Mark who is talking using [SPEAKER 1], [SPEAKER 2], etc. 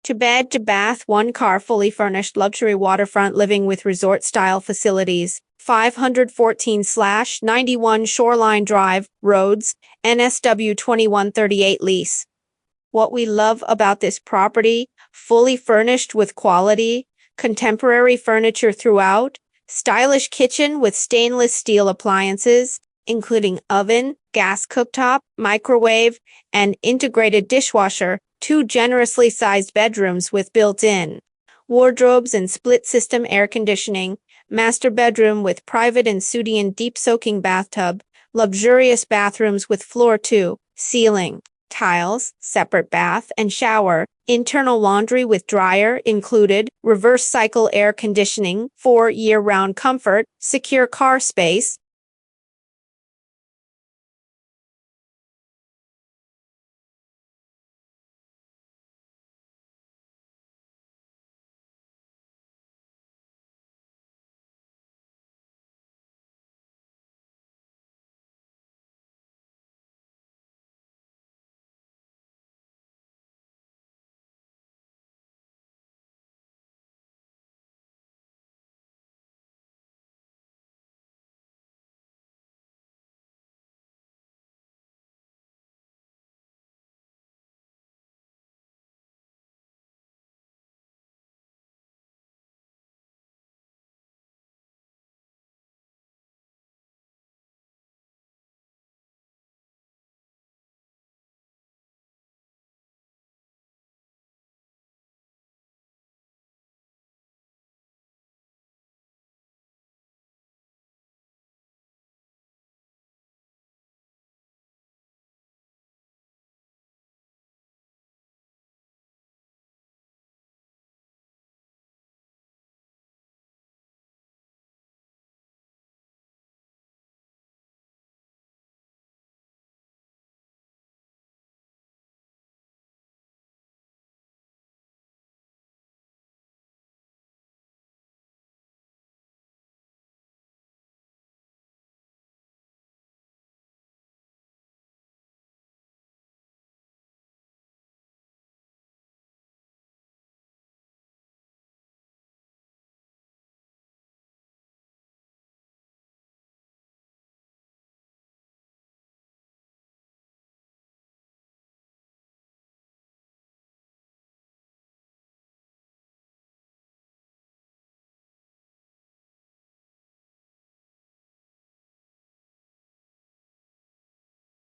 [SPEAKER 1] To bed to bath, one car, fully furnished luxury waterfront living with resort-style facilities. 514/91 Shoreline Drive, Rhodes, NSW 2138 lease. What we love about this property: fully furnished with quality, contemporary furniture throughout, stylish kitchen with stainless steel appliances, including oven, gas cooktop, microwave, and integrated dishwasher, 2 generously sized bedrooms with built-in wardrobes and split-system air conditioning, master bedroom with private and Sudian deep-soaking bathtub, luxurious bathrooms with floor-to-ceiling tiles, separate bath and shower, internal laundry with dryer included, reverse cycle air conditioning for year-round comfort, secure car space,